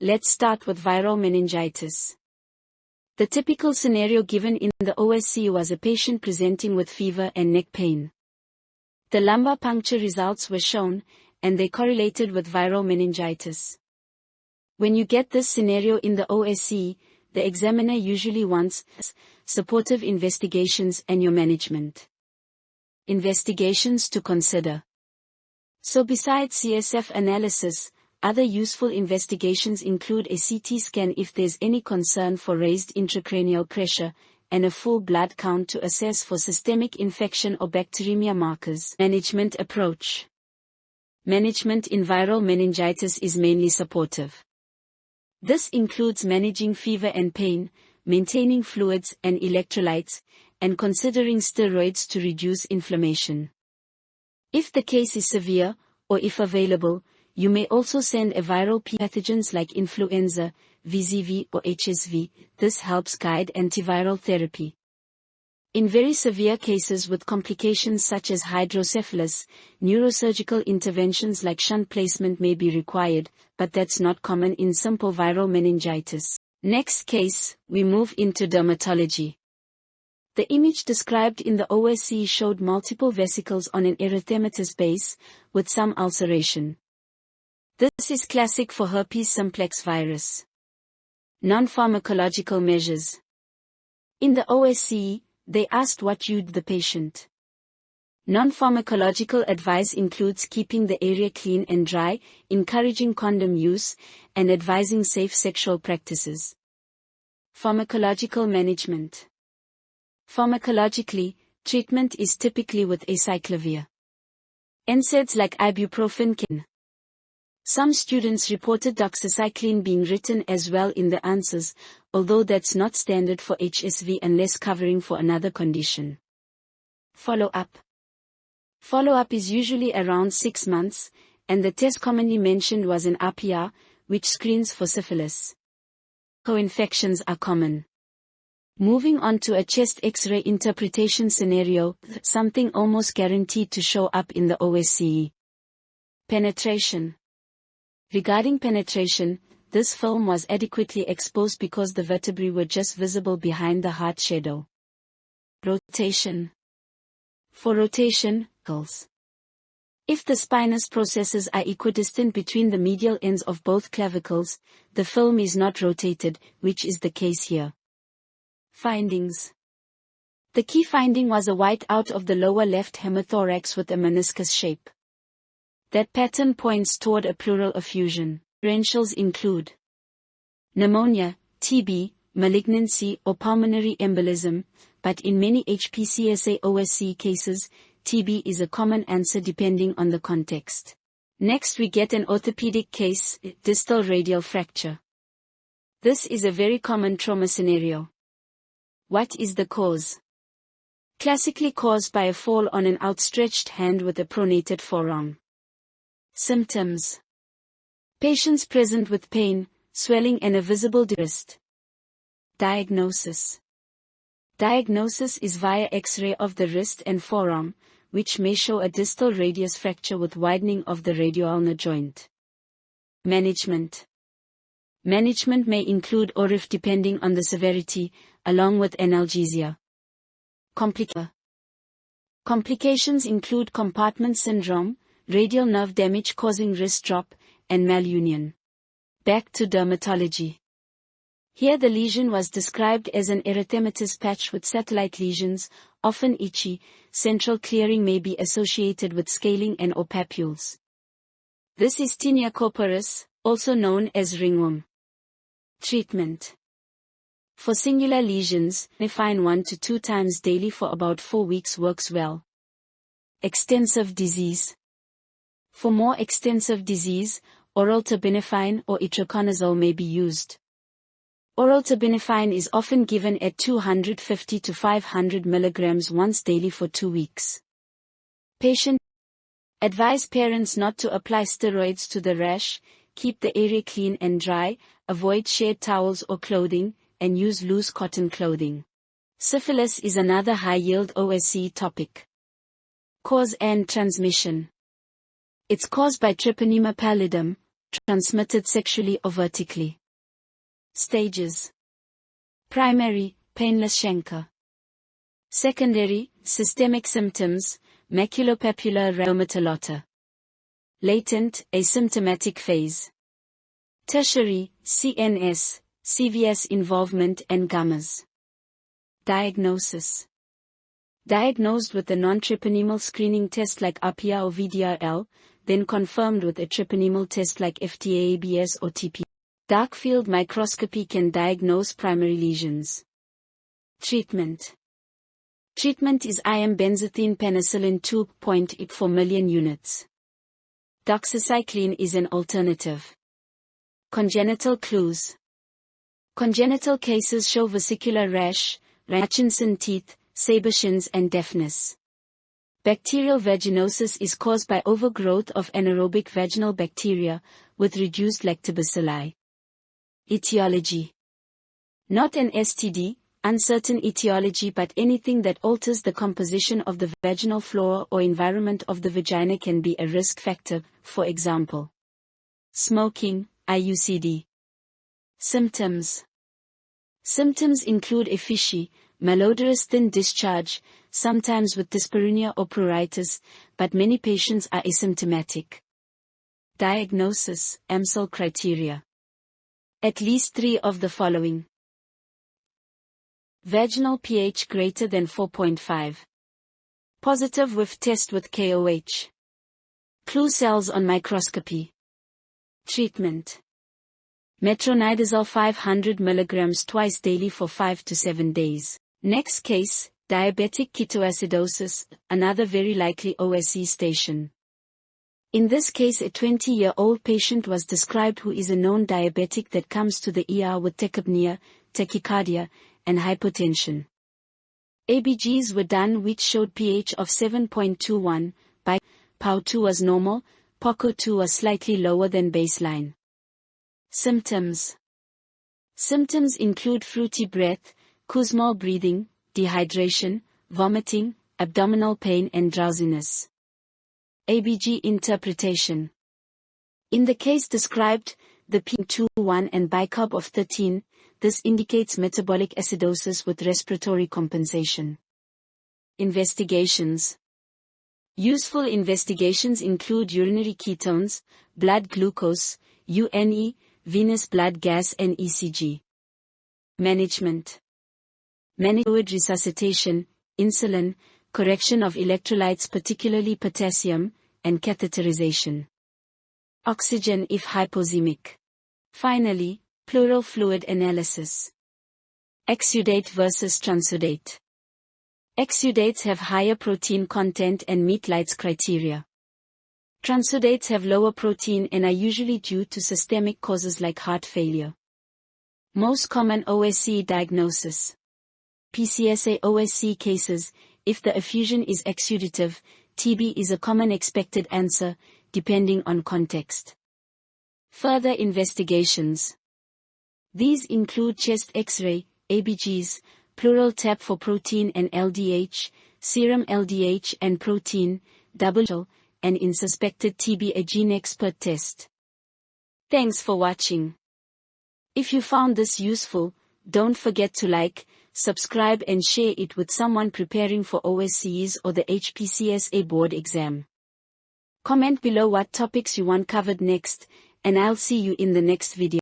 Let's start with viral meningitis. The typical scenario given in the OSCE was a patient presenting with fever and neck pain. The lumbar puncture results were shown, and they correlated with viral meningitis. When you get this scenario in the OSCE, the examiner usually wants supportive investigations and your management. Investigations to consider. So besides CSF analysis, other useful investigations include a CT scan if there's any concern for raised intracranial pressure, and a full blood count to assess for systemic infection or bacteremia markers. Management approach. Management in viral meningitis is mainly supportive. This includes managing fever and pain, maintaining fluids and electrolytes, and considering steroids to reduce inflammation. If the case is severe, or if available, you may also send a viral pathogens like influenza, VZV or HSV. This helps guide antiviral therapy. In very severe cases with complications such as hydrocephalus, neurosurgical interventions like shunt placement may be required, but that's not common in simple viral meningitis. Next case, we move into dermatology. The image described in the OSCE showed multiple vesicles on an erythematous base, with some ulceration. This is classic for herpes simplex virus. Non-pharmacological measures. In the OSCE, they asked what you'd the patient. Non-pharmacological advice includes keeping the area clean and dry, encouraging condom use, and advising safe sexual practices. Pharmacological management. Pharmacologically, treatment is typically with acyclovir. NSAIDs like ibuprofen can. Some students reported doxycycline being written as well in the answers, although that's not standard for HSV unless covering for another condition. Follow-up. Follow-up is usually around 6 months, and the test commonly mentioned was an RPR, which screens for syphilis. Co-infections are common. Moving on to a chest X-ray interpretation scenario, something almost guaranteed to show up in the OSCE. Penetration. Regarding penetration, this film was adequately exposed because the vertebrae were just visible behind the heart shadow. Rotation. For rotation, if the spinous processes are equidistant between the medial ends of both clavicles, the film is not rotated, which is the case here. Findings. The key finding was a whiteout of the lower left hemothorax with a meniscus shape. That pattern points toward a pleural effusion. Differentials include pneumonia, TB, malignancy or pulmonary embolism, but in many hpcsa OSCE cases, TB is a common answer depending on the context. Next we get an orthopedic case, distal radial fracture. This is a very common trauma scenario. What is the cause? Classically caused by a fall on an outstretched hand with a pronated forearm. Symptoms. Patients present with pain, swelling and a visible wrist. Diagnosis. Diagnosis is via X-ray of the wrist and forearm, which may show a distal radius fracture with widening of the radioulnar joint. Management. Management may include ORIF depending on the severity, along with analgesia. Complications include compartment syndrome, radial nerve damage causing wrist drop, and malunion. Back to dermatology. Here the lesion was described as an erythematous patch with satellite lesions, often itchy. Central clearing may be associated with scaling and or papules. This is Tinea Corporis, also known as ringworm. Treatment. For singular lesions, nifine 1 to 2 times daily for about 4 weeks works well. Extensive disease. For more extensive disease, oral terbinafine or itraconazole may be used. Oral terbinafine is often given at 250 to 500 mg once daily for 2 weeks. Patient. Advise parents not to apply steroids to the rash, keep the area clean and dry, avoid shared towels or clothing, and use loose cotton clothing. Syphilis is another high-yield OSCE topic. Cause and transmission. It's caused by Treponema pallidum, transmitted sexually or vertically. Stages: primary, painless chancre. Secondary, systemic symptoms, maculopapular radial. Latent, asymptomatic phase. Tertiary, CNS, CVS involvement and gammas. Diagnosis: diagnosed with a non-treponemal screening test like APIA or VDRL, then confirmed with a treponemal test like FTA-ABS or TP. Dark field microscopy can diagnose primary lesions. Treatment: treatment is IM benzathine penicillin 2.8 million units. Doxycycline is an alternative. Congenital clues: congenital cases show vesicular rash, Hutchinson teeth, Saber-Shins and deafness. Bacterial vaginosis is caused by overgrowth of anaerobic vaginal bacteria, with reduced lactobacilli. Etiology: not an STD, uncertain etiology, but anything that alters the composition of the vaginal flora or environment of the vagina can be a risk factor, for example, smoking, IUCD. Symptoms: symptoms include effusion, malodorous thin discharge, sometimes with dyspareunia or pruritus, but many patients are asymptomatic. Diagnosis, AMSEL criteria: at least 3 of the following. Vaginal pH greater than 4.5. Positive whiff test with KOH. Clue cells on microscopy. Treatment: metronidazole 500 mg twice daily for 5 to 7 days. Next case, diabetic ketoacidosis, another very likely OSCE station. In this case, a 20-year-old patient was described who is a known diabetic that comes to the ER with tachypnea, tachycardia, and hypotension. ABGs were done which showed pH of 7.21, by PAO2 was normal, POCO2 was slightly lower than baseline. Symptoms: symptoms include fruity breath, Kussmaul breathing, dehydration, vomiting, abdominal pain and drowsiness. ABG interpretation: in the case described, the P21 and bicarb of 13, this indicates metabolic acidosis with respiratory compensation. Investigations: useful investigations include urinary ketones, blood glucose, UNE, venous blood gas and ECG. Management: fluid resuscitation, insulin, correction of electrolytes particularly potassium, and catheterization. Oxygen if hypoxemic. Finally, pleural fluid analysis. Exudate versus transudate. Exudates have higher protein content and meet Light's criteria. Transudates have lower protein and are usually due to systemic causes like heart failure. Most common OSCE diagnosis. hpcsa OSCE cases: if the effusion is exudative, TB is a common expected answer, depending on context. Further investigations: these include chest X-ray, ABGs, pleural tap for protein and LDH, serum LDH and protein, double, and in suspected TB a gene expert test. Thanks for watching. If you found this useful, don't forget to like, subscribe and share it with someone preparing for OSCEs or the hpcsa board exam. Comment below what topics you want covered next, and I'll see you in the next video.